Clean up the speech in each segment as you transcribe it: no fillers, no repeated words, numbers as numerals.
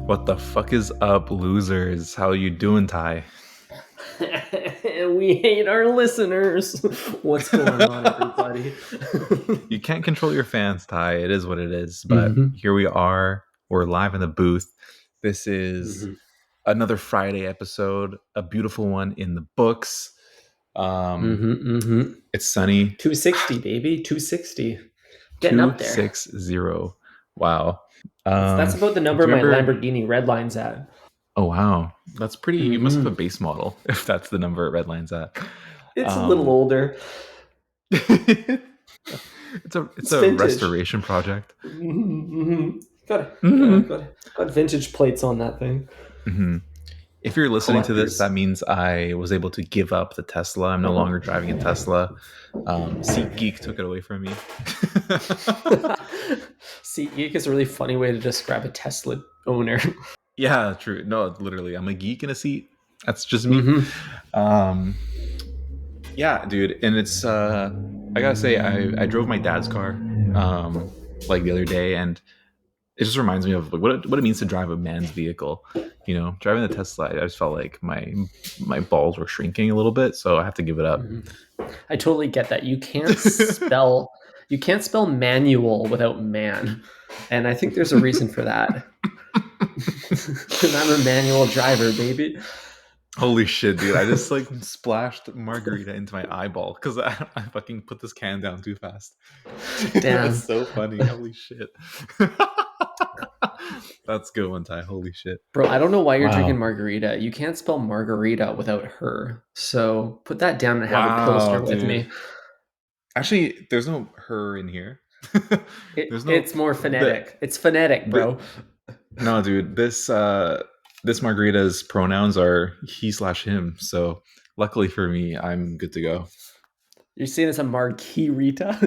What the fuck is up, losers? How you doing, Ty? We hate our listeners. What's going on, everybody? You can't control your fans, Ty. It is what it is. But hmm here we are. We're live in the booth. This is hmm another Friday episode, a beautiful one in the books. Um, hmm it's sunny. 260, baby. 260. Getting up there. 260. Wow. That's about the Do number you my remember? Lamborghini Redline's at. Oh, wow. That's pretty. You must have a hmm base model if that's the number Redline's at. It's a little Um, older. it's It's a vintage. restoration project. Got yeah, hmm got vintage plates on that thing. hmm If you're listening to this, that Collectors. means I was able to give up the Tesla. I'm no longer driving a Tesla. SeatGeek took it away from me. SeatGeek is a really funny way to describe a Tesla owner. Yeah, true. No, literally, I'm a geek in a seat. That's just me. hmm Um, yeah, dude, and it's I gotta say, I drove my dad's car like the other day, and it just reminds me of like what it means to drive a man's vehicle. You know, driving the Tesla, I just felt like my balls were shrinking a little bit, so I have to give it up. hmm I totally get that. You can't spell manual without man. And I think there's a reason for that. Because I'm a manual driver, baby. Holy shit, dude! I just like splashed margarita into my eyeball because I fucking put this can down too fast. That's Damn. so funny. Holy shit. That's a good one, Ty. Holy shit. Bro, I don't know why you're drinking Wow. margarita. You can't spell margarita without her. So put that down and have a Wow, pilsner with dude. me. Actually, there's no her in here. There's no It's more the phonetic. It's phonetic, the bro. no, dude. This margarita's pronouns are he slash him. So luckily for me, I'm good to go. You're seeing this a margarita?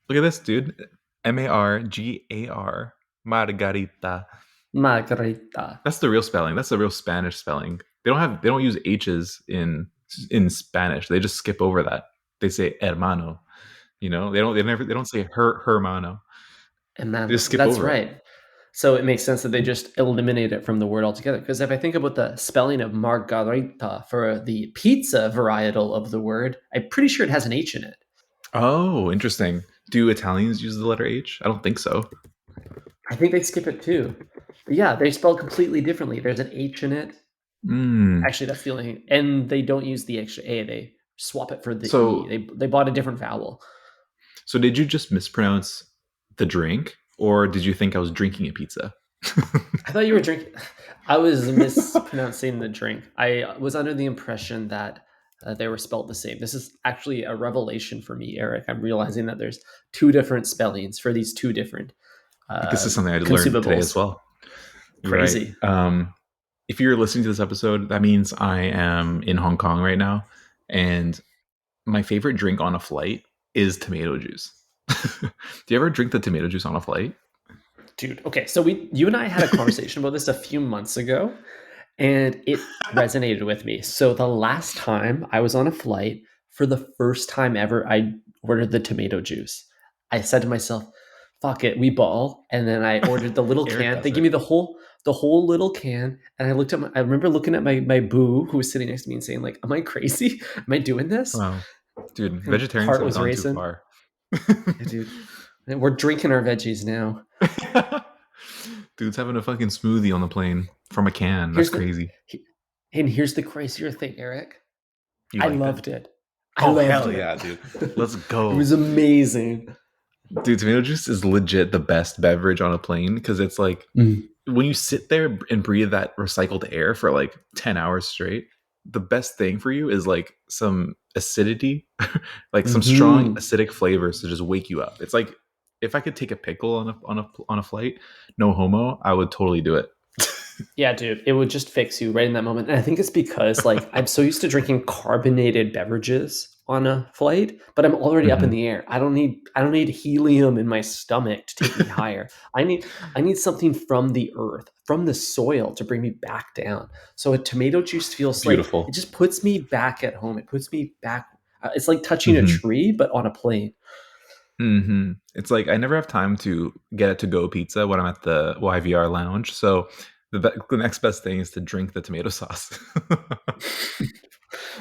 Look at this, dude. Margar Margarita. Margarita. That's the real spelling. That's the real Spanish spelling. They don't use H's in Spanish. They just skip over that. They say hermano. You know, they don't say hermano. And They just skip that's over it. right. So it makes sense that they just eliminate it from the word altogether. Because if I think about the spelling of margarita for the pizza varietal of the word, I'm pretty sure it has an H in it. Oh, interesting. Do Italians use the letter H? I don't think so. I think they skip it too. But yeah, they spell completely differently. There's an H in it. Mm. Actually, that's the only thing. And they don't use the extra A. They swap it for the E. So They bought a different vowel. so did you just mispronounce the drink, or did you think I was drinking a pizza? I thought you were drinking. I was mispronouncing the drink. I was under the impression that they were spelled the same. This is actually a revelation for me, Eric. I'm realizing that there's two different spellings for these two different This is something I learned today as consumables. well. You're right. Crazy. If you're listening to this episode, that means I am in Hong Kong right now, and my favorite drink on a flight is tomato juice. Do you ever drink the tomato juice on a flight? Dude, okay, so you and I had a conversation about this a few months ago, and it resonated with me. So the last time I was on a flight, for the first time ever, I ordered the tomato juice. I said to myself, "Fuck it, we ball." And then I ordered the little Eric can. They does give it. me the whole little can, and I remember looking at my boo who was sitting next to me and saying, like, "Am I crazy? Am I doing this?" Wow, dude, And vegetarians heart have was gone too racing. far. Yeah, dude, we're drinking our veggies now. Dude's having a fucking smoothie on the plane from a can. That's Here's the crazy. and here's the crazier thing, Eric. You I liked it? loved it. I Oh loved hell it. yeah, dude. Let's It go. was amazing. Dude, tomato juice is legit the best beverage on a plane because it's like Mm. when you sit there and breathe that recycled air for like 10 hours straight, the best thing for you is like some acidity, like some strong hmm acidic flavors to just wake you up. It's like if I could take a pickle on a flight, no homo, I would totally do it. Yeah, dude, it would just fix you right in that moment. And I think it's because like I'm so used to drinking carbonated beverages on a flight, but I'm already up in Mhm. the air. I don't need helium in my stomach to take me higher. I need something from the earth, from the soil to bring me back down. So a tomato juice feels like it Beautiful. just puts me back at home. It puts me back. It's like touching a Mhm. tree, but on a plane. It's like I never have time to get a to-go pizza when I'm at the YVR lounge. So the next best thing is to drink the tomato sauce.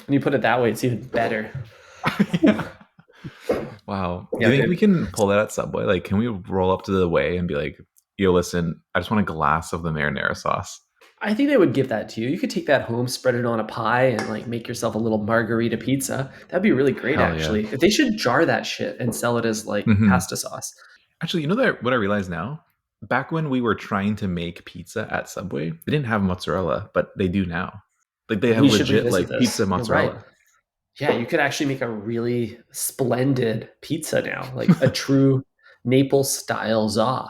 When you put it that way, it's even better. Whew. Yeah. Wow. Do Yeah, you think we dude. can pull that at Subway? Like, can we roll up to the way and be like, "Yo, listen, I just want a glass of the marinara sauce." I think they would give that to you. You could take that home, spread it on a pie, and like make yourself a little margarita pizza. That'd be really great, Hell yeah. actually. If they should jar that shit and sell it as like hmm pasta sauce. Actually, you know that what I realize now? Back when we were trying to make pizza at Subway, they didn't have mozzarella, but they do now. Like they have We should legit revisit like this. pizza You're right. mozzarella. Yeah, you could actually make a really splendid pizza now, like a true Naples style za.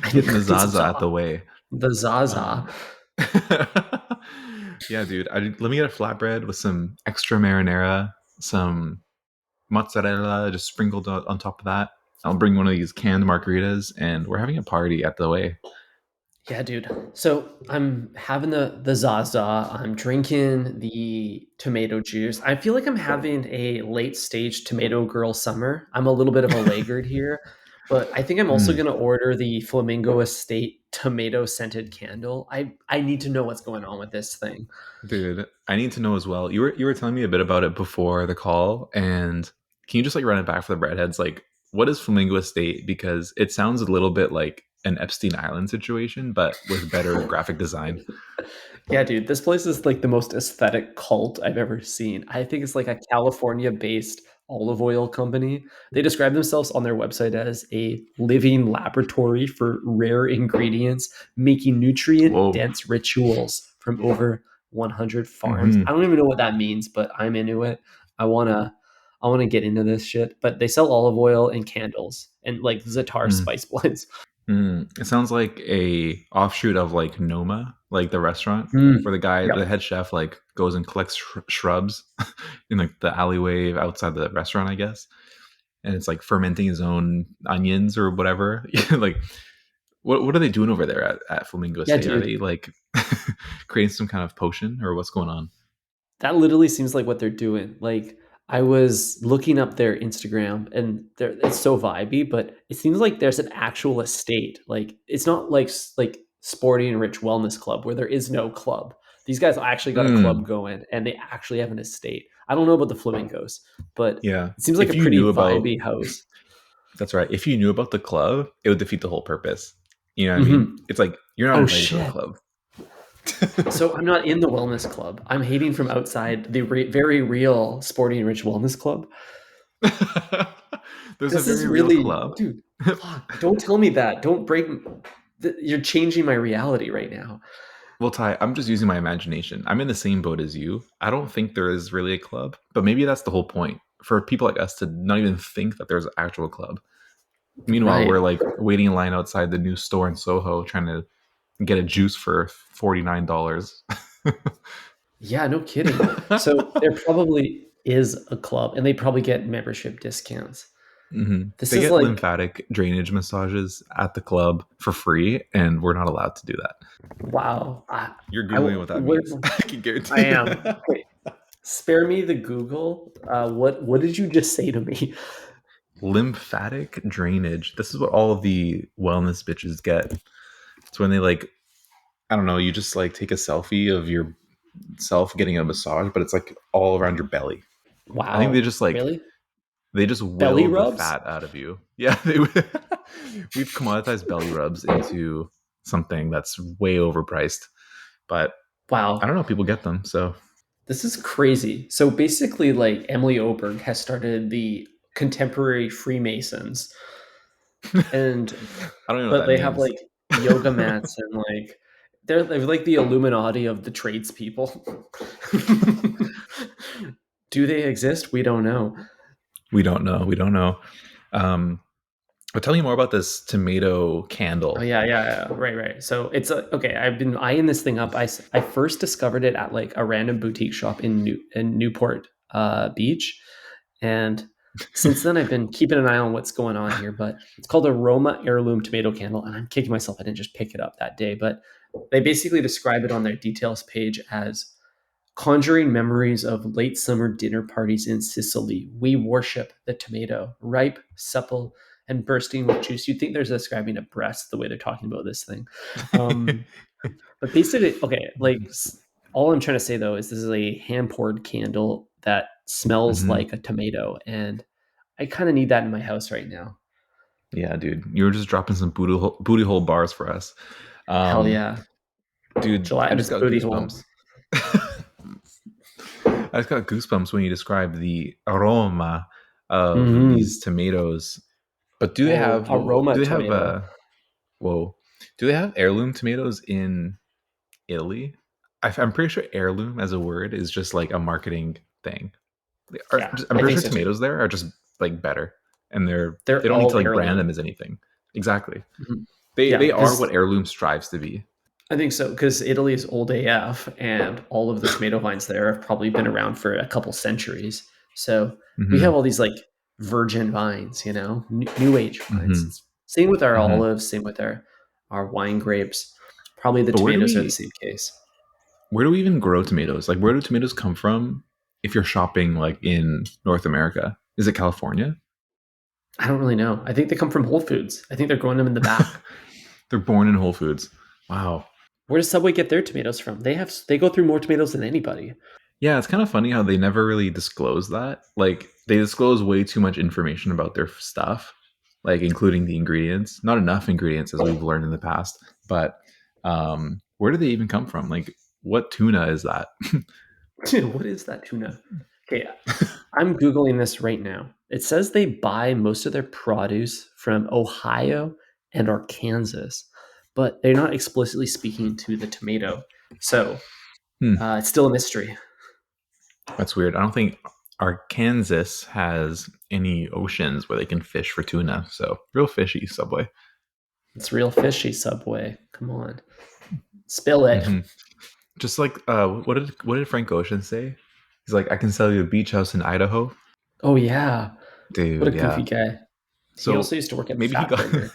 Getting the It's Zaza za. at the way. The Zaza. Um, yeah, dude. Let me get a flatbread with some extra marinara, some mozzarella just sprinkled on top of that. I'll bring one of these canned margaritas, and we're having a party at the way. Yeah, dude. So I'm having the Zaza. I'm drinking the tomato juice. I feel like I'm having a late stage tomato girl summer. I'm a little bit of a laggard here, but I think I'm also Mm. going to order the Flamingo Estate tomato scented candle. I need to know what's going on with this thing. Dude, I need to know as well. You were telling me a bit about it before the call, and can you just like run it back for the breadheads? Like, what is Flamingo Estate? Because it sounds a little bit like an Epstein Island situation, but with better graphic design. Yeah, dude, this place is like the most aesthetic cult I've ever seen. I think it's like a California-based olive oil company. They describe themselves on their website as a living laboratory for rare ingredients, making Whoa. nutrient-dense rituals from over 100 farms. I hmm don't even know what that means, but I'm into it. I wanna, I wanna get into this shit. But they sell olive oil and candles and like Zatar spice blends. It sounds like a offshoot of like Noma, like the restaurant, where Mm. the guy, Yep. the head chef, like goes and collects shrubs in like the alleyway outside the restaurant, I guess, and it's like fermenting his own onions or whatever. Like, what are they doing over there at Flamingo Yeah, Estate? Are dude. they like creating some kind of potion or what's going on? That literally seems like what they're doing. Like I was looking up their Instagram and it's so vibey, but it seems like there's an actual estate. Like it's not like Sporty and Rich Wellness Club where there is no club. These guys actually got a club Mm, going and they actually have an estate. I don't know about the flamingos, but yeah. it seems like a If you pretty knew about vibey house. That's right. If you knew about the club, it would defeat the whole purpose. You know what I mean? Hmm. It's like you're not Oh invited to the shit. club. So I'm not in the wellness club. I'm hating from outside the very real Sporty and Rich Wellness Club. There's a This is very real really, club. dude. Fuck! Don't tell me that. Don't break. You're changing my reality right now. Well, Ty, I'm just using my imagination. I'm in the same boat as you. I don't think there is really a club, but maybe that's the whole point for people like us to not even think that there's an actual club. Meanwhile, we're Right? like waiting in line outside the new store in Soho trying to get a juice for $49. Yeah. No kidding. So there probably is a club, and they probably get membership discounts. This They is get like, lymphatic drainage massages at the club for free, and we're not allowed to do that. wow. You're Googling what that Where means. I can I guarantee. am. Wait, spare me the Google. What did you just say to me? Lymphatic drainage. This is what all of the wellness bitches get. It's when they like, I don't know, you just like take a selfie of yourself getting a massage, but it's like all around your belly. I think they Wow. just like Really? they just Belly will the rubs? fat out of you. Yeah, we've commoditized belly rubs into something that's way overpriced. But I don't Wow. know, people get them. So This is crazy. So basically, like Emily Oberg has started the contemporary Freemasons, and I don't know what but that they have means. like yoga mats and like they're like the Illuminati of the tradespeople. Do they exist? We don't know. We don't know. We don't know. Um, but tell me more about this tomato Oh candle. yeah. Right. So it's okay. I've been eyeing this thing up. I first discovered it at like a random boutique shop in Newport Beach, and since then I've been keeping an eye on what's going on here. But it's called a Roma heirloom tomato candle, and I'm kicking myself I didn't just pick it up that day. But they basically describe it on their details page as Conjuring memories of late summer dinner parties in Sicily. We worship the tomato, ripe, supple, and bursting with juice. You'd think they're describing a breast the way they're talking about this thing. Um, but basically, okay, like all I'm trying to say though is this is a hand poured candle that smells Mhm. like a tomato, and I kind of need that in my house right now. Yeah, dude, you were just dropping some booty hole bars for us. Hell Um, yeah, dude, I just gelatinous got booty hole. goosebumps. I just got goosebumps when you described the aroma of these Hmm. tomatoes. But do they Oh, have aroma do they have tomato. whoa? Do they have heirloom tomatoes in Italy? I'm pretty sure heirloom as a word is just like a marketing thing. Yeah, I'm I pretty think sure so too. tomatoes there are just like better, and they They're don't need to all like brand them heirloom. as anything. Exactly. Mhm. They Yeah, are what because heirloom strives to be. I think so. Because Italy is old AF, and all of the tomato vines there have probably been around for a couple centuries. So we have Hmm. all these like virgin vines, new age vines. Hmm. Same with our Hmm. olives. Same with our wine grapes. Probably the But tomatoes are the same case. where do we even grow tomatoes? Like, where do tomatoes come from? If you're shopping like in North America, is it California? I don't really know. I think they come from Whole Foods. I think they're growing them in the back. They're born in Whole Foods. Wow. Where does Subway get their tomatoes from? They go through more tomatoes than anybody. Yeah, it's kind of funny how they never really disclose that. Like, they disclose way too much information about their stuff, like including the ingredients. Not enough ingredients, as we've learned in the past. But where do they even come from? Like, what tuna is that? What is that tuna? Okay, I'm Googling this right now. It says they buy most of their produce from Ohio and Arkansas, but they're not explicitly speaking to the tomato. So Hmm, it's still a mystery. that's weird. I don't think Arkansas has any oceans where they can fish for tuna. So, real fishy, Subway. It's real fishy, Subway. Come on. Spill it. Hmm. Just like what did Frank Ocean say? He's like, I can sell you a beach house in Idaho, Oh, yeah. What a dude. goofy Yeah. guy. He also So used to work at maybe he got Fatburger.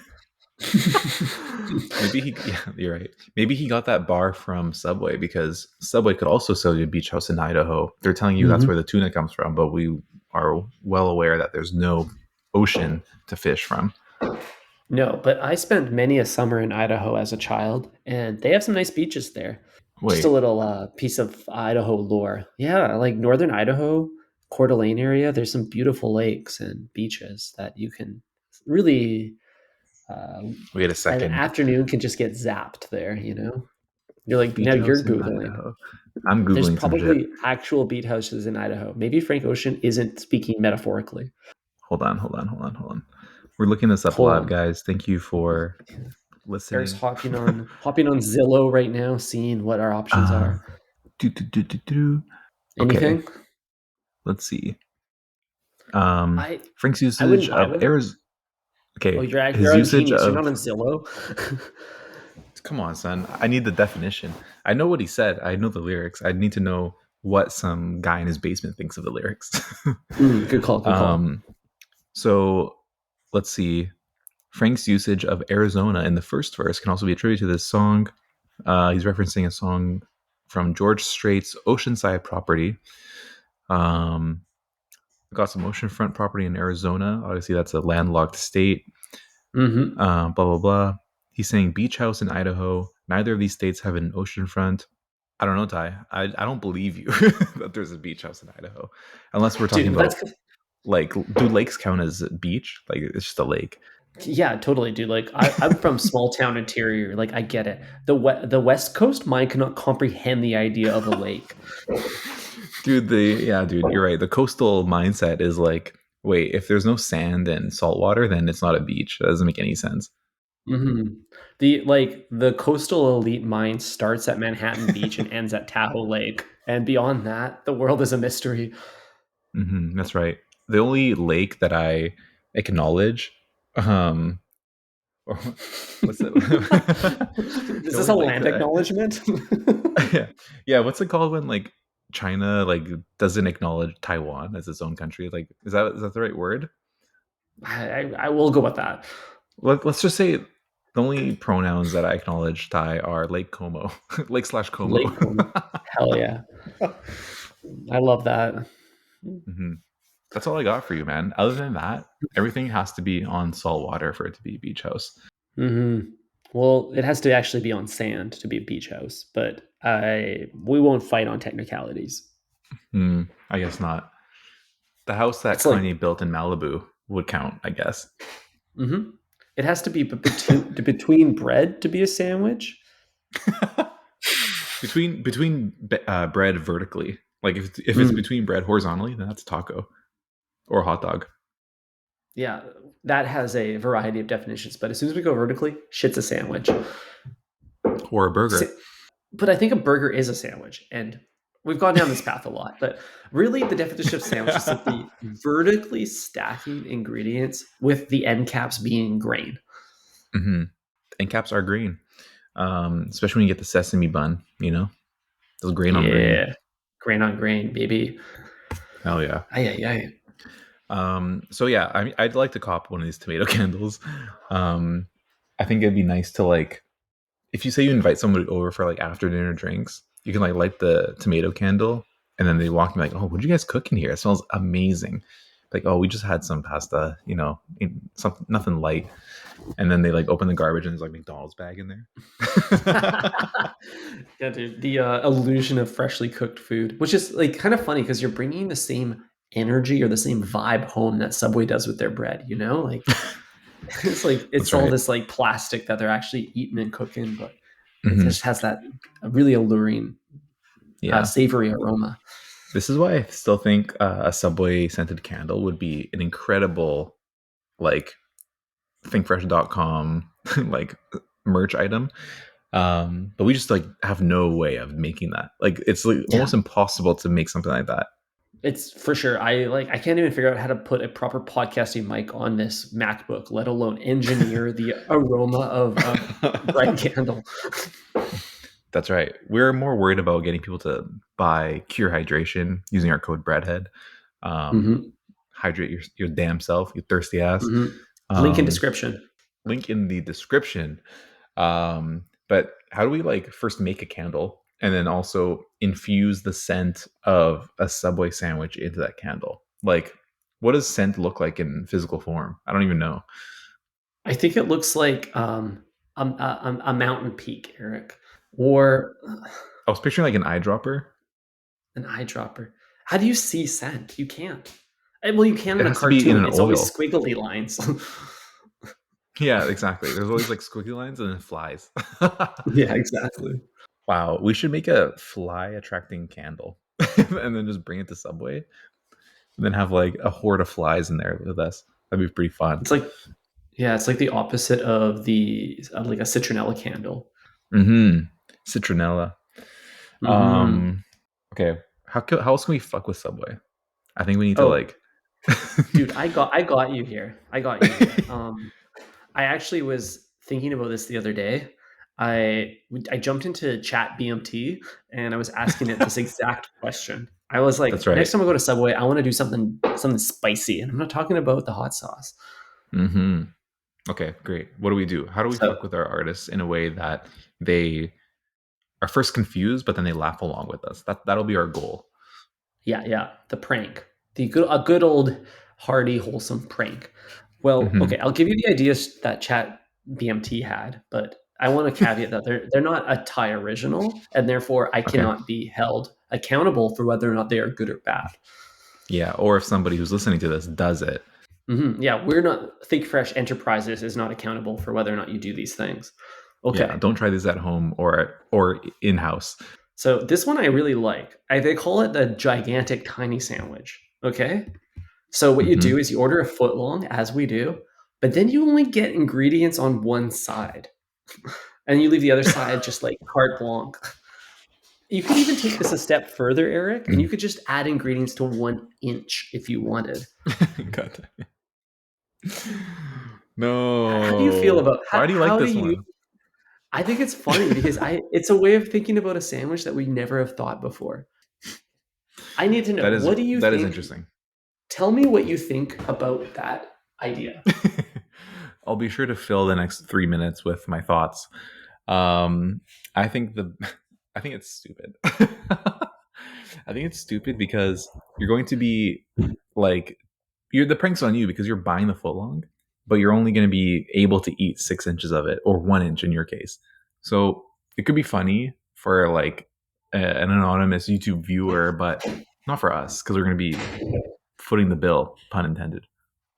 maybe he yeah, you're right. Maybe he got that bar from Subway because Subway could also sell you a beach house in Idaho. They're telling you that's where Mhm. the tuna comes from, but we are well aware that there's no ocean to fish from. No, but I spent many a summer in Idaho as a child, and they have some nice beaches there. Just a Wait, little piece of Idaho lore. Yeah, like northern Idaho, Coeur d'Alene area, there's some beautiful lakes and beaches that you can really, uh, wait a an second. afternoon can just get zapped there, You're like, now Beach you're house in Googling. Idaho. I'm There's googling some shit. probably actual beach houses in Idaho. Maybe Frank Ocean isn't speaking metaphorically. Hold on. We're looking this up Hold live, on. guys. Thank you for Eric's listening. hopping on Zillow right now, seeing what our options Uh, are. do. Okay, Anything? let's see. I Frank's I usage wouldn't buy of one. Arizona. Oh, Okay, you're his on usage Genius. You're of. not on Zillow. Come on, son. I need the definition. I know what he said. I know the lyrics. I need to know what some guy in his basement thinks of the lyrics. Good call. Good call. um, so let's see. Frank's usage of Arizona in the first verse can also be attributed to this song. He's referencing a song from George Strait's Oceanside Property. Um, got some oceanfront property in Arizona. Obviously, that's a landlocked state. Hmm. Blah blah blah. He's saying beach house in Idaho. Neither of these states have an oceanfront. I don't know, Ty. I don't believe you that there's a beach house in Idaho, unless we're talking Dude, about like, do lakes count as a beach? Like, it's just a lake. yeah, totally, dude. Like I'm from small town interior. Like I get it. The West Coast mind cannot comprehend the idea of a lake. Dude, you're right. The coastal mindset is like, wait, if there's no sand and salt water, then it's not a beach. That doesn't make any sense. Hmm. The coastal elite mind starts at Manhattan Beach and ends at Tahoe Lake, and beyond that, the world is a mystery. That's right. The only lake that I acknowledge, um, or what's it? Is The this only a lake land that acknowledgement? yeah, yeah. What's it called when like China like doesn't acknowledge Taiwan as its own country? Like, is that the right word? I will go with that. Let's just say the only pronouns that I acknowledge Thai are Lake Como, Lake slash Como. Lake Como. Hell yeah. I love that. Hmm. That's all I got for you, man. Other than that, everything has to be on salt water for it to be beach house. Hmm. Well, it has to actually be on sand to be a beach house, but we won't fight on technicalities. Hmm, I guess not. The house that It's like, Kanye built in Malibu would count, I guess. mhm. It has to be between bread to be a sandwich. Between bread vertically, like if it's Mm, between bread horizontally, then that's a taco or a hot dog yeah, that has a variety of definitions, but as soon as we go vertically, shit's a sandwich. or a Sa- burger. But I think a burger is a sandwich, and we've gone down this path a lot. But really, the definition of sandwich is simply vertically stacking ingredients with the end caps being grain. Hmm. And caps are green, especially when you get the sesame bun. Those grain on grain. Yeah, grain on grain, baby. Hell yeah. Ay, ay, ay. So yeah, I'd like to cop one of these tomato candles. Um, I think it'd be nice to like if you say you invite somebody over for like after dinner drinks, you can like light the tomato candle, and then they walk in like, "Oh, what did you guys cook in here? It smells amazing." Like, "Oh, we just had some pasta, something nothing light." And then they like open the garbage and there's like McDonald's bag in there. Yeah, dude, the illusion of freshly cooked food, which is like kind of funny because you're bringing the same energy or the same vibe home that Subway does with their bread. Like it's like That's it's all right. this like plastic that they're actually eating and cooking, but it Hmm. just has that really alluring, Yeah. savory aroma. This is why I still think a Subway scented candle would be an incredible like thinkfresh.com like merch item. But we just like have no way of making that. Like it's like Yeah, almost impossible to make something like that. it's for sure. I can't even figure out how to put a proper podcasting mic on this MacBook, let alone engineer the aroma of a bread candle. That's right. We're more worried about getting people to buy Cure Hydration using our code Breadhead. Um, Hmm. Hydrate your damn self, you thirsty ass. Hmm. Link in Um, description. Link in the description. But how do we like first make a candle and then also infuse the scent of a Subway sandwich into that candle? Like, what does scent look like in physical form? I don't even know. I think it looks like a mountain peak, Eric, or I was picturing like an eyedropper. an eyedropper. How do you see scent? You can't. Well, you can It in a has to be in cartoon. an It's always oil. squiggly lines. Yeah, exactly. There's always like squiggly lines and then flies. Yeah, exactly. Wow, we should make a fly attracting candle and then just bring it to Subway and then have like a horde of flies in there with us. That'd be pretty fun. It's like yeah, it's like the opposite of the like a citronella candle. Mm-hmm. Citronella. Hmm. Um, okay. How else can we fuck with Subway? I think we need to Oh, like. dude, I got you here. I got you here. I actually was thinking about this the other day. I jumped into Chat BMT and I was asking it this exact question. I was That's like, next right. time I go to Subway, I want to do something spicy, and I'm not talking about the hot sauce. Mm-hmm. Okay, great. What do we do? How do we So fuck with our artists in a way that they are first confused, but then they laugh along with us? That'll be our goal. yeah, yeah, the prank, a good old hearty, wholesome prank. Well, Mm-hmm. okay, I'll give you the ideas that Chat BMT had, but I want to caveat that they're not a Thai original, and therefore I Okay. cannot be held accountable for whether or not they are good or bad. Yeah. Or if somebody who's listening to this does it. Yeah, we're not Think Fresh Enterprises is not accountable for whether or not you do these things. Yeah. Okay, Don't try this at home or in house. so this one I really like. They call it the gigantic tiny sandwich. Okay, so what you Mm-hmm. do is you order a foot long, as we do, but then you only get ingredients on one side, and you leave the other side just like carte blanche. You could even take this a step further, Eric, and you could just add ingredients to 1 inch if you wanted. God. How do you feel No. about Why do you like how do this you one? I think it's funny because I it's a way of thinking about a sandwich that we never have thought before. I need to know, That is what do you that is think? interesting. Tell me what you think about that idea. I'll be sure to fill the next 3 minutes with my thoughts. Um, I think I think it's stupid. I think it's stupid because you're going to be like, you're the prank's on you because you're buying the footlong, but you're only going to be able to eat 6 inches of it, or 1 inch in your case. So it could be funny for like an anonymous YouTube viewer, but not for us because we're going to be footing the bill, pun intended.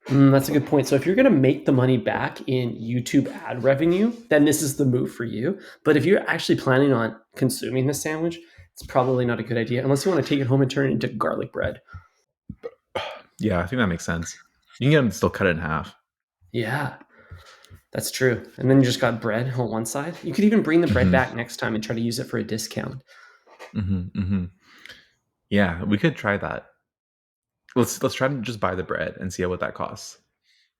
That's a good point. So if you're going to make the money back in YouTube ad revenue, then this is the move for you. But if you're actually planning on consuming the sandwich, it's probably not a good idea unless you want to take it home and turn it into garlic bread. Yeah, I think that makes sense. You can get them to still cut it in half. Yeah, that's true. And then you just got bread on one side. You could even bring the bread Hmm. back next time and try to use it for a discount. Hmm. Hmm. Yeah, we could try that. Let's try to just buy the bread and see what that costs.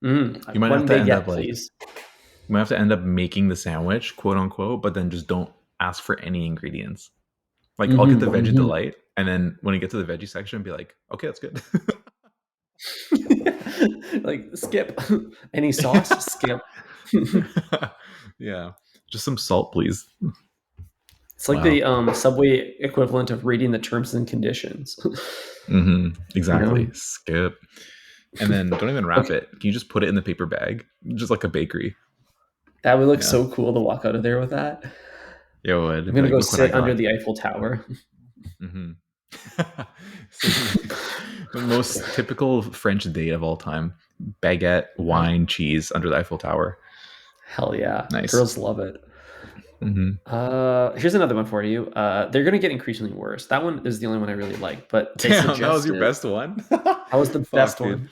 You might have One to end up baguette, like please. you might have to end up making the sandwich, quote unquote, but then just don't ask for any ingredients. Like I'll get the veggie Hmm. delight, and then when you get to the veggie section, be like, okay, that's good. Like skip any sauce, skip. Yeah, just some salt, please. It's like the Wow. Subway equivalent of reading the terms and conditions. Hmm. You Exactly. know? Skip, and then don't even wrap Okay, it. Can you just put it in the paper bag, just like a bakery? that would look Yeah. so cool to walk out of there with that. Yo, I'm it'd be gonna like, go look what I sit under got. the Eiffel Tower. Hmm. The most typical French date of all time: baguette, wine, cheese under the Eiffel Tower. Hell yeah, Nice. girls love it. Hmm. Here's another one for you. They're gonna get increasingly worse. That one is the only one I really like, but they Damn, that was your suggested best one. that was the Fuck, best dude. one.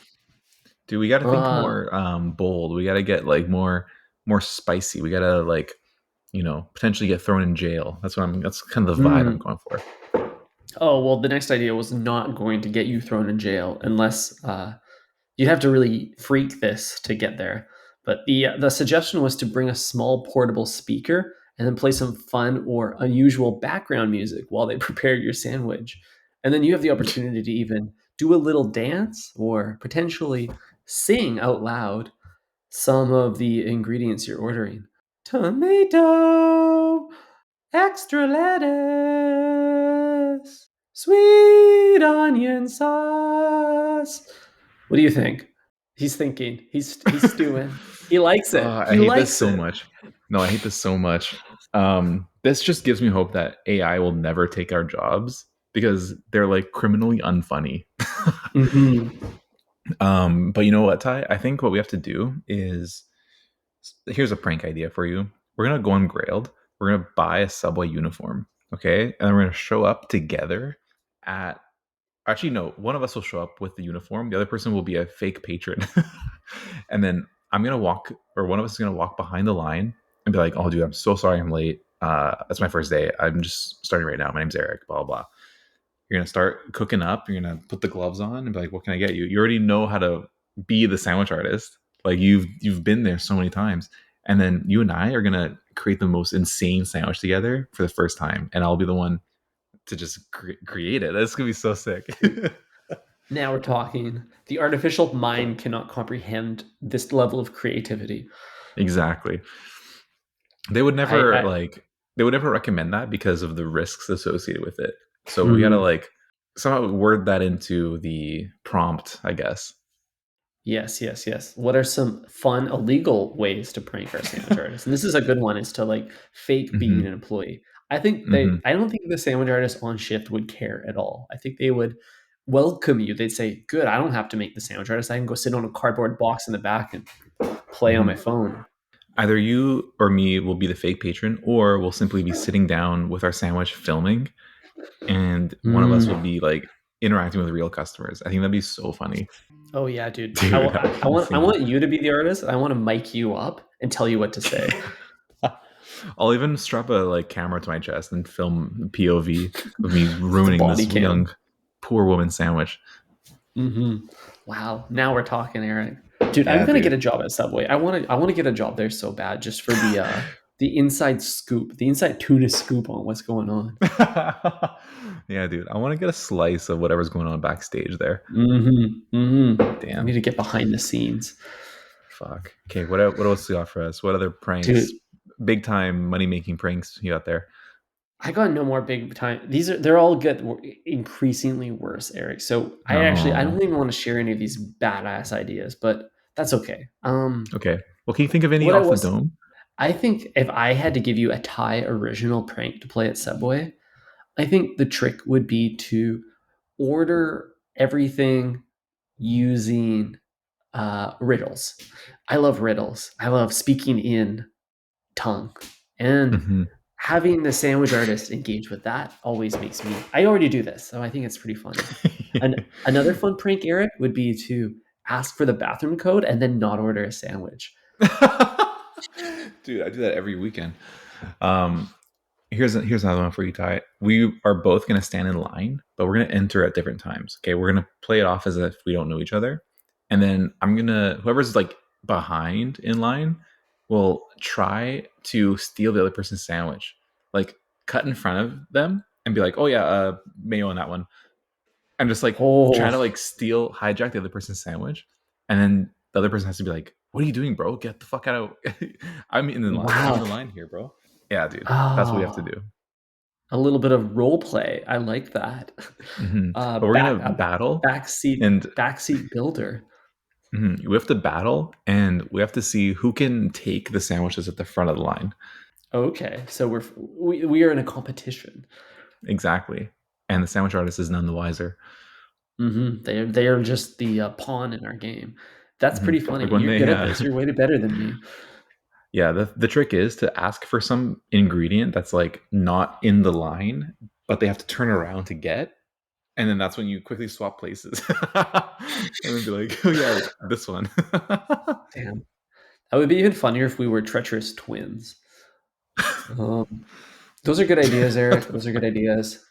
Dude, we got to think Uh, more bold. We got to get like more spicy. We got to like potentially get thrown in jail. That's kind of the vibe I'm mm, going for. oh well, the next idea was not going to get you thrown in jail unless you'd have to really freak this to get there. But the suggestion was to bring a small portable speaker and then play some fun or unusual background music while they prepare your sandwich. And then you have the opportunity to even do a little dance or potentially sing out loud some of the ingredients you're ordering. Tomato, extra lettuce, sweet onion sauce. What do you think? He's thinking. He's stewing. He likes it. I He hate this likes so it. much. No, I hate this so much. This just gives me hope that AI will never take our jobs because they're like criminally unfunny. Mhm. But you know what, Ty? I think what we have to do is here's a prank idea for you. We're gonna go on Grailed. We're gonna buy a Subway uniform, okay? And then we're gonna show up together at. Actually, no. One of us will show up with the uniform. The other person will be a fake patron, and then I'm gonna walk, or one of us is gonna walk behind the line and be like, "Oh, dude, I'm so sorry, I'm late. That's my first day. I'm just starting right now. My name's Eric. Blah blah blah." You're gonna start cooking up. You're gonna put the gloves on and be like, "What can I get you?" You already know how to be the sandwich artist. Like you've been there so many times. And then you and I are gonna create the most insane sandwich together for the first time, and I'll be the one to just create it. That's gonna be so sick. Now we're talking. The artificial mind cannot comprehend this level of creativity. Exactly. They would I, never I like they would never recommend that because of the risks associated with it. So we gotta mhm. like somehow word that into the prompt, I guess. Yes, yes, yes. What are some fun illegal ways to prank our sandwich artists? And this is a good one, is to like fake being Hmm. an employee. I don't think the sandwich artist on shift would care at all. I think they would welcome you. They'd say, "Good, I don't have to make the sandwich artist. I can go sit on a cardboard box in the back and play on Hmm. my phone." Either you or me will be the fake patron, or we'll simply be sitting down with our sandwich filming, and one of us will Mm. be like interacting with real customers. I think that'd be so funny. Oh yeah, dude. Dude, that would be I insane. want you to be the artist. I want to mic you up and tell you what to say. I'll even strap a like camera to my chest and film POV of me It's a ruining body this young cam. poor woman sandwich. Wow. Now we're talking, Eric. Dude, I'm Yeah, gonna get dude. a job at Subway. I want to get a job there so bad, just for the inside scoop, the inside tuna scoop on what's going on. Yeah, dude. I want to get a slice of whatever's going on backstage there. I need Damn. to get behind the scenes. Fuck. Okay, what else you got for us? What other pranks? Dude, Big time money making pranks you got there? I got no more big time. They're all good, increasingly worse, Eric. So I No. don't even want to share any of these badass ideas, but that's okay. Okay. Well, can you think of any What I off the was dome? I think if I had to give you a Thai original prank to play at Subway, I think the trick would be to order everything using riddles. I love riddles. I love speaking in tongue. And Hmm. having the sandwich artist engage with that always makes me. I already do this, so I think it's pretty funny. And another fun prank, Eric, would be to ask for the bathroom code and then not order a sandwich. Dude, I do that every weekend. Um, here's another one for you, Ty. We are both gonna stand in line, but we're gonna enter at different times. Okay, we're gonna play it off as if we don't know each other, and then I'm gonna whoever's like behind in line will try to steal the other person's sandwich, like cut in front of them and be like, "Oh yeah, mayo on that one." I'm just like trying to Oh, like hijack the other person's sandwich, and then the other person has to be like, "What are you doing, bro? Get the fuck out of." I'm in the line. I'm in wow. the line here, bro. Yeah, dude. That's what we have to Oh, do. a little bit of role play. I like that. But we're gonna Back battle, backseat and backseat builder. we have to battle, and we have to see who can take the sandwiches at the front of the line. Okay, so we are in a competition. Exactly. And the sandwich artist is none the wiser. They are just the pawn in our game. That's pretty funny. Like when You're they, good at this. You're way better than me. yeah, the trick is to ask for some ingredient that's like not in the line, but they have to turn around to get, and then that's when you quickly swap places, and then be like, oh yeah, this one. Damn, that would be even funnier if we were treacherous twins. Um, those are good ideas, Eric. Those are good ideas.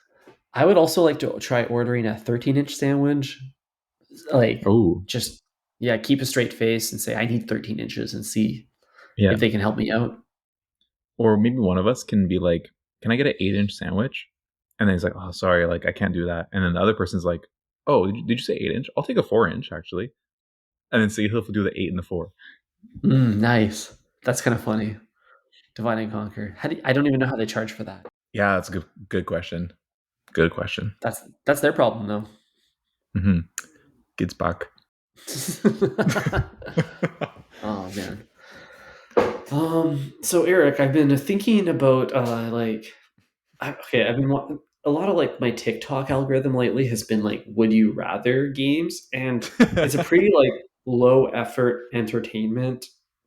I would also like to try ordering a 13-inch sandwich. Like, Oh just yeah, keep a straight face and say I need 13 inches and see yeah. if they can help me out. Or maybe one of us can be like, can I get an 8-inch sandwich? And then he's like, oh sorry, like I can't do that. And then the other person's like, oh, did you say 8-inch? I'll take a 4-inch actually. And then see he'll do the 8 and the 4. Nice. That's kind of funny. Divide and conquer. I don't even know how they charge for that. Yeah, that's a good question. Good question. That's their problem though. Mm-hmm. Gets back. Oh man. So Eric, I've been thinking about I've been a lot of like my TikTok algorithm lately has been like would you rather games, and it's a pretty like low effort entertainment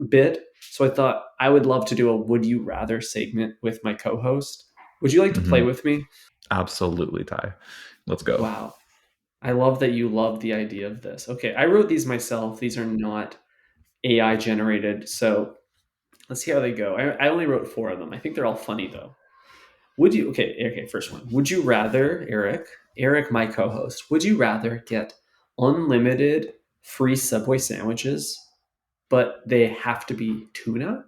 bit. So I thought I would love to do a would you rather segment with my co-host. Would you like to play Hmm. with me? Absolutely, Ty. Let's go. Wow. I love that you love the idea of this. Okay, I wrote these myself. These are not AI generated. So let's see how they go. I only wrote four of them. I think they're all funny though. Okay, first one. Would you rather, Eric, my co-host, would you rather get unlimited free Subway sandwiches, but they have to be tuna?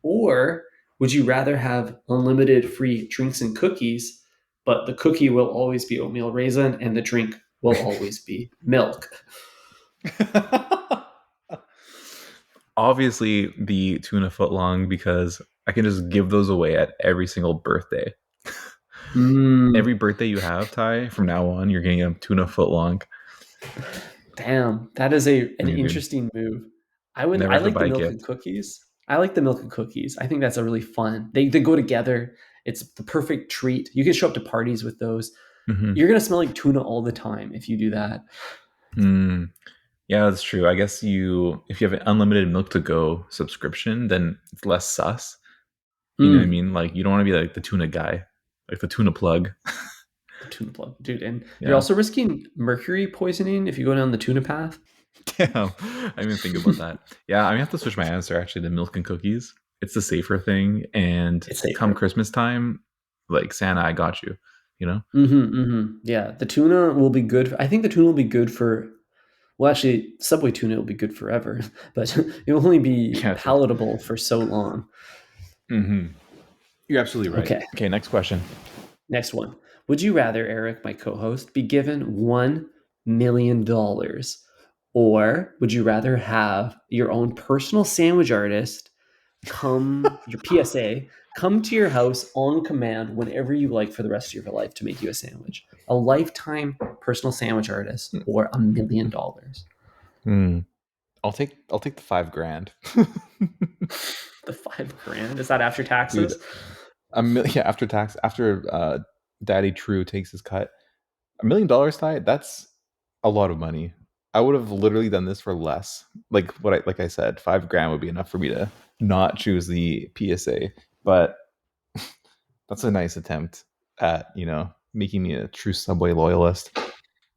Or would you rather have unlimited free drinks and cookies, but the cookie will always be oatmeal raisin and the drink will always be milk? Obviously, the tuna foot long because I can just give those away at every single birthday. Mm, Every birthday you have, Ty, from now on, you're getting a tuna foot long. damn, that is an Yeah, dude. interesting move. Never I have to like the buy a milk and gift. cookies. I like the milk and cookies. I think that's a really fun. They go together. It's the perfect treat. You can show up to parties with those. Hmm. You're gonna smell like tuna all the time if you do that. Mm, yeah, that's true. I guess if you have an unlimited milk to go subscription, then it's less sus. You know what I Mm, mean? Like you don't want to be like the tuna guy, like the tuna plug. the tuna plug, dude. And you're Yeah. also risking mercury poisoning if you go down the tuna path. Damn. I didn't even think about that. Yeah, I'm gonna have to switch my answer actually to milk and cookies. It's the safer thing. And It's come safer. Christmas time, like Santa, I got you. You know? Yeah, the tuna will be good. I think the tuna will be good for. Well, actually, Subway tuna will be good forever, but it will only be Yeah, true. palatable for so long. Hmm. You're absolutely right. Okay, Okay, next question. next one. Would you rather, Eric, my co host, be given $1 million? Or would you rather have your own personal sandwich artist your PSA, come to your house on command whenever you like for the rest of your life to make you a sandwich. A lifetime personal sandwich artist or $1 million. Hmm. I'll take the 5 grand. The 5 grand, is that after Dude, taxes? yeah, after tax, after Daddy True takes his cut, $1 million, Ty, that's a lot of money. I would have literally done this for less. Like I said, 5 grand would be enough for me to not choose the PSA. But that's a nice attempt at, making me a true Subway loyalist.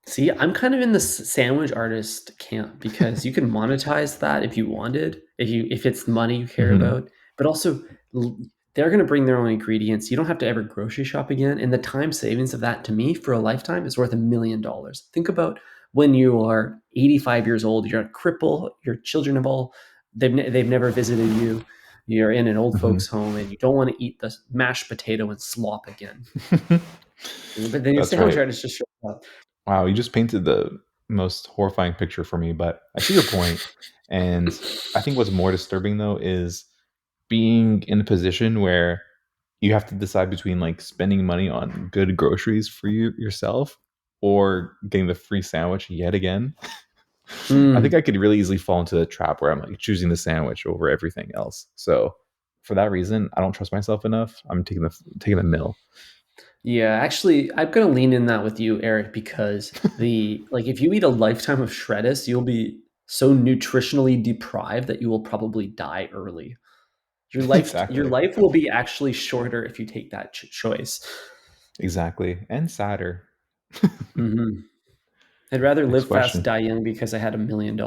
See, I'm kind of in the sandwich artist camp because you can monetize that if you wanted, if it's money you care Hmm. about, but also l- they're going to bring their own ingredients. You don't have to ever grocery shop again, and the time savings of that to me for a lifetime is worth $1 million. Think about when you are 85 years old, you're a cripple, your children have all they've never visited you. You're in an old Hmm. folks home and you don't want to eat the mashed potato and slop again. But then your That's sandwich right. artist just shows up. Wow, you just painted the most horrifying picture for me, but I see your point. And I think what's more disturbing though is being in a position where you have to decide between like spending money on good groceries for yourself or getting the free sandwich yet again. I think Mm. I could really easily fall into the trap where I'm like choosing the sandwich over everything else. So for that reason, I don't trust myself enough. I'm taking the mill. Yeah, actually, I'm gonna lean in that with you, Eric, because if you eat a lifetime of Shreddis, you'll be so nutritionally deprived that you will probably die early. Your Exactly. life will be actually shorter if you take that choice. Exactly. And sadder. Hmm. I'd rather Next live fast, question. die young because I had $1 million.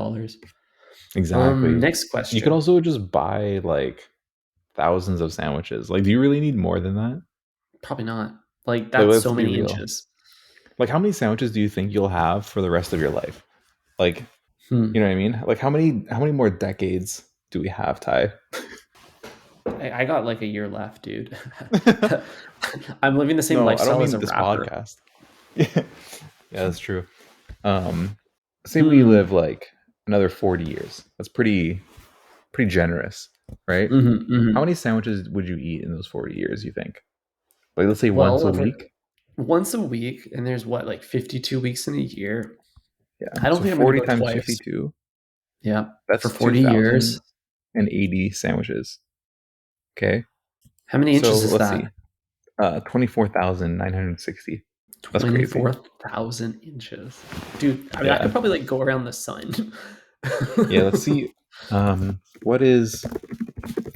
Exactly. Next You could question. also just buy like thousands of sandwiches. Like, do you really need more than that? Probably not. Like Like, that's let's so be many real. inches. Like, how many sandwiches do you think you'll have for the rest of your life? Like, you Hmm. know what I mean? Like, how many more decades do we have, Ty? I got like a year left, dude. I'm living the same No, I don't lifestyle as mean a this rapper. podcast. Yeah, yeah, that's true. Um, Say we Hmm. live like another 40 years. That's pretty generous, right? Hmm. How Hmm. many sandwiches would you eat in those 40 years, you think? Like, let's say once Well, a if we're week. once a week and there's what, like 52 weeks in a year, Yeah. I don't So think I'm going to 40 go times twice. 52, Yeah. For that's 40 years. 2,080 sandwiches. Okay. How many So inches is let's that? see. 24,960. That's crazy. 24,000 inches. Dude, I mean, I could Yeah. probably like go around the sun. Yeah. Let's see. What is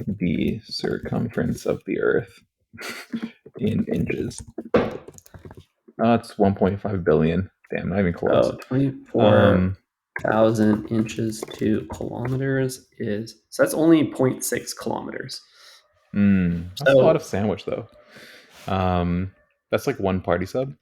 the circumference of the Earth in inches? Oh, it's 1.5 billion. Damn, not even close. Oh, 24,000 Um, inches to kilometers is, so that's only 0.6 kilometers. that's a lot of So sandwich though. That's like one party sub.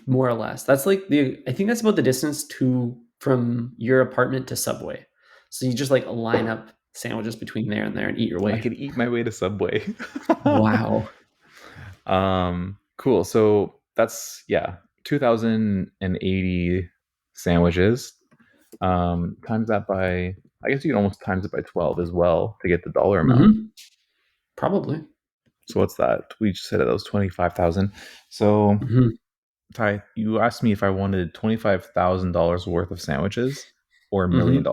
more or less. That's like I think that's about the distance to from your apartment to Subway. So you just like line up sandwiches between there and there and eat your I way. could eat my way to Subway. Wow. Cool. So that's, yeah, 2,080 sandwiches. Times that by, I guess you can almost times it by 12 as well to get the dollar amount. Hmm. Probably. So what's that? We just said that was 25,000. So Hmm. Ty, you asked me if I wanted $25,000 worth of sandwiches or Hmm. $1 million.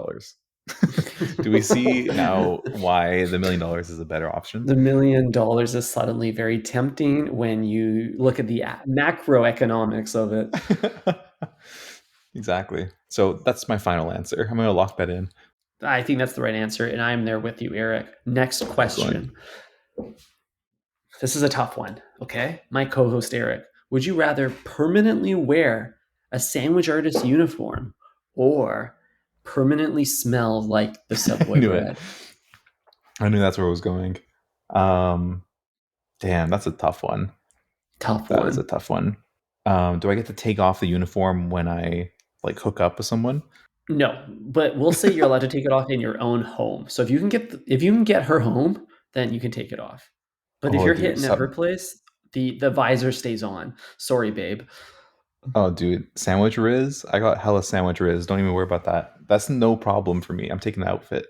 Do we see now why the $1 million is a better option? The $1 million is suddenly very tempting when you look at the macroeconomics of it. Exactly. So that's my final answer. I'm going to lock that in. I think that's the right answer, and I'm there with you, Eric. Next Excellent. question. This is a tough one, okay? My co host, Eric. Would you rather permanently wear a sandwich artist uniform or permanently smell like the I Subway knew it. bread? I knew that's where it was going. Um, Damn, that's a tough one. Tough That is a one. tough one. Do I get to take off the uniform when I like hook up with someone? No, but we'll say you're allowed to take it off in your own home. So if you can get her home, then you can take it off. But if Oh, you're dude, hitting at her place, the visor stays on. Sorry, babe. sandwich riz. I got hella sandwich riz. Don't even worry about that. That's no problem for me. I'm taking the outfit.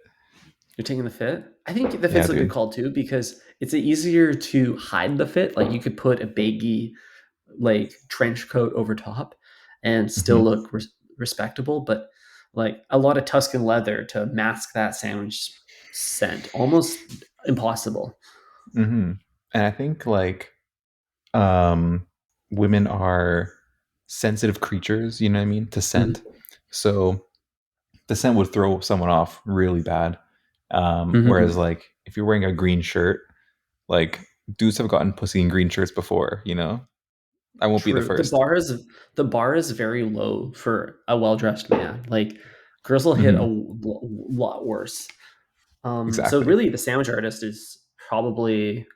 You're taking the fit? I think the Yeah, fit's a good dude. call too because it's easier to hide the fit. Like you could put a baggy like trench coat over top and still Hmm. look respectable, but like a lot of Tuscan leather to mask that sandwich scent, almost impossible. Hmm. And I think like um women are sensitive creatures, you know what I mean, to scent. Mhm. So the scent would throw someone off really bad. Whereas Mhm. like if you're wearing a green shirt, like dudes have gotten pussy in green shirts before, you know? I won't be the True. first. The bar is very low for a well-dressed man. Like girls will hit a Hmm. lot worse. So Exactly. really the sandwich artist is probably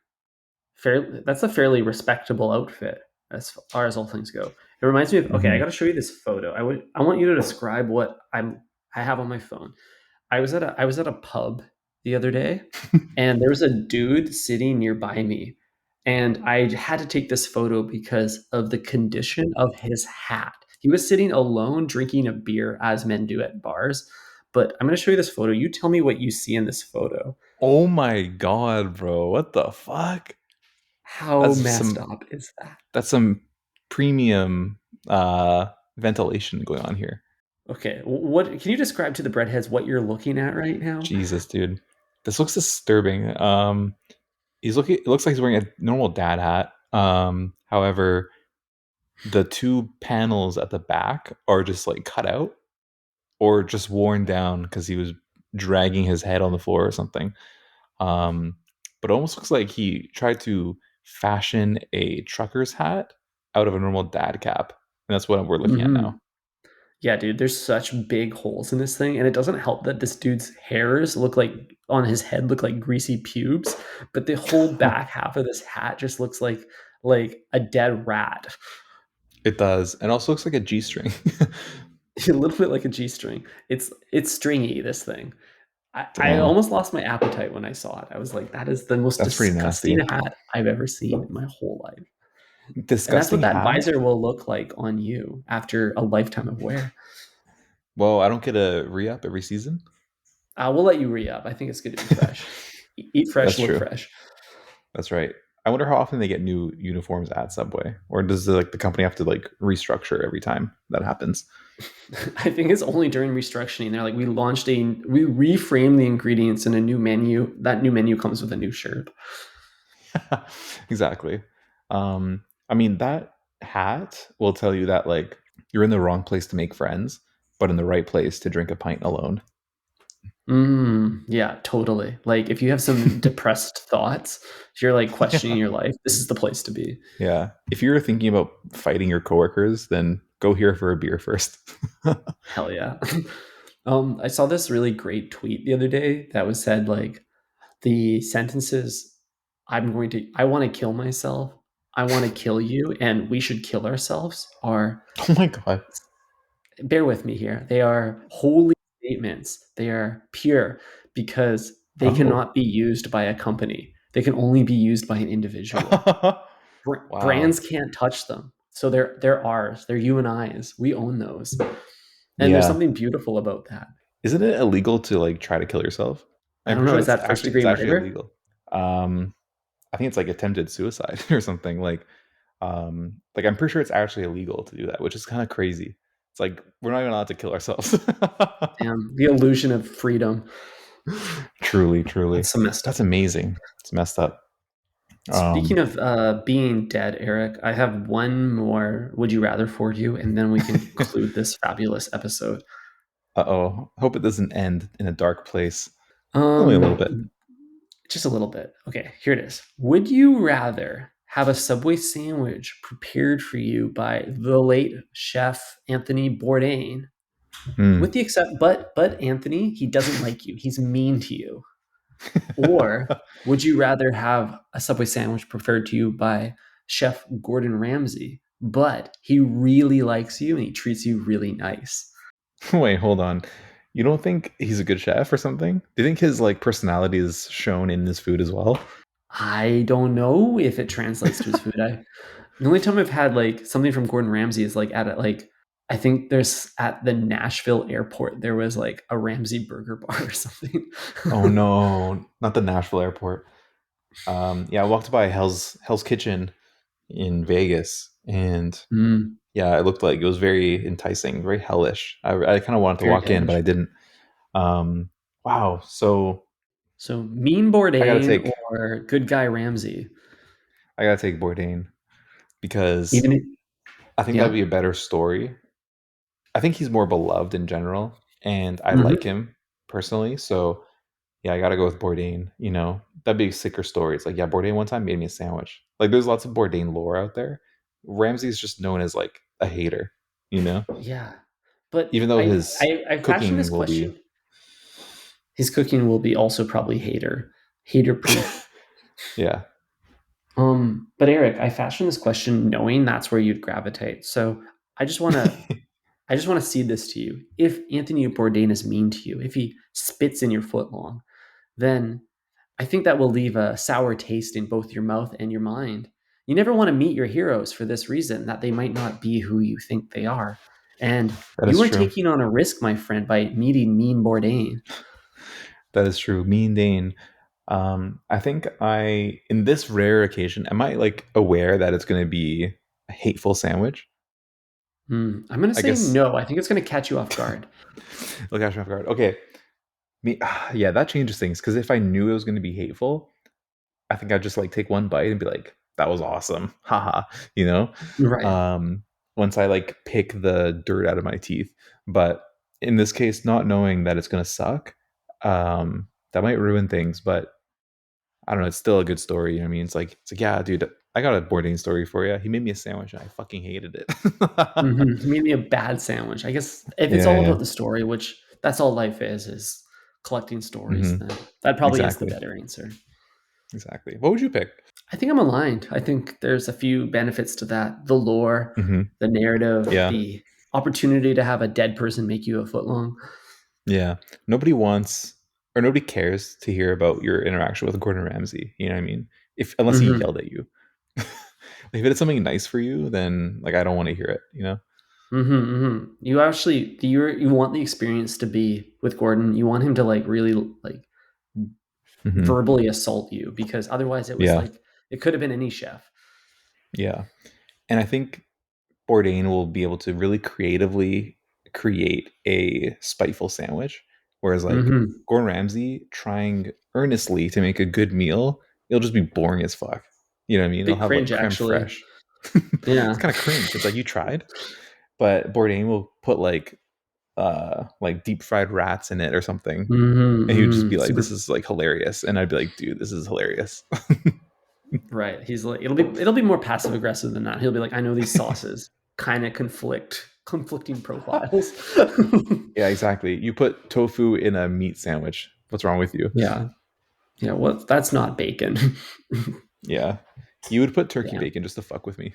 that's a fairly respectable outfit as far as all things go. It reminds me of okay, I Hmm. got to show you this photo. I want you to describe what I have on my phone. I was at a pub the other day, and there was a dude sitting nearby me, and I had to take this photo because of the condition of his hat. He was sitting alone drinking a beer as men do at bars. But I'm going to show you this photo. You tell me what you see in this photo. Oh my god, bro. What the fuck? How That's messed some up is that? that's some premium ventilation going on here. Okay, what can you describe to the breadheads what you're looking at right now? Jesus, dude. This looks disturbing. It looks like he's wearing a normal dad hat. However, the two panels at the back are just like cut out or just worn down because he was dragging his head on the floor or something. Um, but it almost looks like he tried to fashion a trucker's hat out of a normal dad cap. And that's what we're looking at Hmm. now. Yeah, dude, there's such big holes in this thing, and it doesn't help that this dude's hairs look like on his head look like greasy pubes, but the whole back half of this hat just looks like a dead rat. It does. And also looks like a G string. A little bit like a G string. It's stringy, this thing. I Damn. almost lost my appetite when I saw it. I was like, that is the most That's pretty disgusting nasty. hat I've ever seen in my whole life. And that's Disgusting what that hat. visor will look like on you after a lifetime of wear. Well, I don't get a re up every season. We'll let you re up. I think it's good to be fresh. Eat fresh, That's look true. fresh. That's right. I wonder how often they get new uniforms at Subway, or does the company have to like restructure every time that happens? I think it's only during restructuring. They're like, we reframe the ingredients in a new menu. That new menu comes with a new shirt. Exactly. I mean that hat will tell you that like you're in the wrong place to make friends, but in the right place to drink a pint alone. Yeah, totally. Like if you have some depressed thoughts, if you're like questioning Yeah. your life, this is the place to be. Yeah. If you're thinking about fighting your coworkers, then go here for a beer first. Hell yeah. I saw this really great tweet the other day that was said like the sentences I want to kill myself, I want to kill you, and we should kill ourselves are Oh my god. bear with me here. They are holy statements. They are pure because they Oh. cannot be used by a company. They can only be used by an individual. Brands Wow. can't touch them. So they're ours. They're you and I's. We own those. And there's Yeah. something beautiful about that. Isn't it illegal to like try to kill yourself? I I'm don't pretty know. sure Is that's that first actually degree it's actually murder? illegal. Um, I think it's like attempted suicide or something. Like I'm pretty sure it's actually illegal to do that, which is kind of crazy. It's like we're not even allowed to kill ourselves. Damn, the illusion of freedom. Truly, truly, That's so messed that's up. amazing. It's messed up. Speaking Um, of being dead, Eric, I have one more would you rather for you, and then we can conclude this fabulous episode. oh, hope it doesn't end in a dark place. Only a little bit. Um, just a little bit. Okay, here it is. Would you rather have a Subway sandwich prepared for you by the late chef Anthony Bourdain, with Hmm. the except, but Anthony, he doesn't like you. He's mean to you. Or would you rather have a Subway sandwich prepared to you by Chef Gordon Ramsay, but he really likes you and he treats you really nice? Wait, hold on. You don't think he's a good chef or something? Do you think his like personality is shown in his food as well? I don't know if it translates to his food. The only time I've had like something from Gordon Ramsay is like at a, like I think there's at the Nashville airport there was like a Ramsey burger bar or something. Oh no, not the Nashville airport. Yeah, I walked by Hell's Kitchen in Vegas, and Mm, yeah, it looked like it was very enticing, very hellish. I kind of wanted to very walk in, but I hellish. didn't. Um, wow. So So Mean I gotta Bourdain take or Good Guy Ramsey. I gotta take Bourdain because Even if, I think that'd yeah. be a better story. I think he's more beloved in general, and I like Hmm. him personally. So yeah, I gotta go with Bourdain. You know, that'd be a sicker story. It's like, yeah, Bourdain one time made me a sandwich. Like, there's lots of Bourdain lore out there. Ramsey's just known as like a hater. You know, Yeah. But even though his I fashioned this cooking will be, question. His cooking will be also probably hater proof. yeah, But Eric, I fashioned this question knowing that's where you'd gravitate. So I just want to I just want to seed this to you. If Anthony Bourdain is mean to you, if he spits in your foot long, then I think that will leave a sour taste in both your mouth and your mind. You never want to meet your heroes for this reason, that they might not be who you think they are. And that is you are true. taking on a risk, my friend, by meeting Mean Bourdain. That is true. Mean Dane. I think in this rare occasion, am I like aware that it's going to be a hateful sandwich? I'm going to I say guess. no. I think it's going to catch you off guard. Look, catch me off guard. Okay, me. Yeah, that changes things because if I knew it was going to be hateful, I think I'd just like take one bite and be like, "That was awesome, haha." You know, Right. um, once I like pick the dirt out of my teeth. But in this case, not knowing that it's going to suck, that might ruin things. But I don't know. It's still a good story. You know what I mean? It's like, yeah, dude, I got a Bourdain story for you. He made me a sandwich and I fucking hated it. Maybe a bad sandwich. I guess if it's Yeah, all yeah. about the story, which that's all life is collecting stories, Hmm. then that probably is the Exactly. better answer. Exactly. What would you pick? I think I'm aligned. I think there's a few benefits to that. The lore, Hmm. the narrative, Yeah. the opportunity to have a dead person make you a foot long. Yeah. Nobody wants or nobody cares to hear about your interaction with Gordon Ramsay. You know what I mean? If unless he Hmm. yelled at you. If it is something nice for you, then like I don't want to hear it, you know? You actually you want the experience to be with Gordon. You want him to like really like Hmm. verbally assault you, because otherwise it was Yeah. like it could have been any chef. Yeah. And I think Bourdain will be able to really creatively create a spiteful sandwich. Whereas like Hmm. Gordon Ramsay trying earnestly to make a good meal, it'll just be boring as fuck. You know what I mean? It'll Big have like cringe, creme actually. fraiche. Yeah. It's kind of cringe. It's like you tried, but Bourdain will put like deep fried rats in it or something. And he would just be like, Super "This is like hilarious," and I'd be like, "Dude, this is hilarious." right. He's like it'll be more passive aggressive than that. He'll be like, I know these sauces kind of conflicting profiles. Yeah, exactly. You put tofu in a meat sandwich. What's wrong with you? Yeah. Yeah. What? That's not bacon. Yeah. You would put turkey Yeah. bacon just to fuck with me.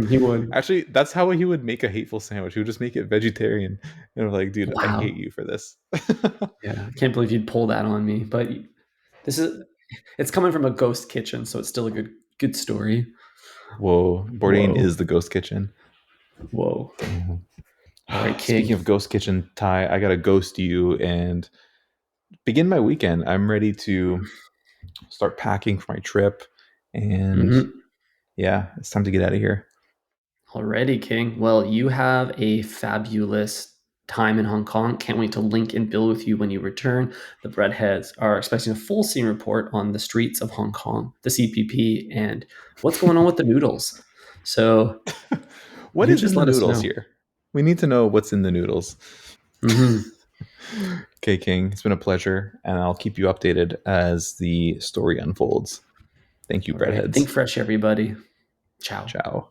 He would. Actually, that's how he would make a hateful sandwich. He would just make it vegetarian. And I'm like, dude, I hate Wow. you for this. Yeah. I can't believe you'd pull that on me. But this is it's coming from a ghost kitchen, so it's still a good story. Whoa. Bourdain Whoa. is the ghost kitchen. Whoa. Damn. All right, Speaking King. of ghost kitchen, Ty, I gotta ghost you and begin my weekend. I'm ready to start packing for my trip. And Hmm. yeah, it's time to get out of here. Alrighty, King. Well, you have a fabulous time in Hong Kong. Can't wait to link and build with you when you return. The Breadheads are expecting a full scene report on the streets of Hong Kong, the CPP, and what's going on with the noodles. So What you is in just the let us noodles know. here? We need to know what's in the noodles. Hmm. Okay, King, it's been a pleasure, and I'll keep you updated as the story unfolds. Thank you, All right. Think breadheads. fresh, everybody. Ciao. Ciao.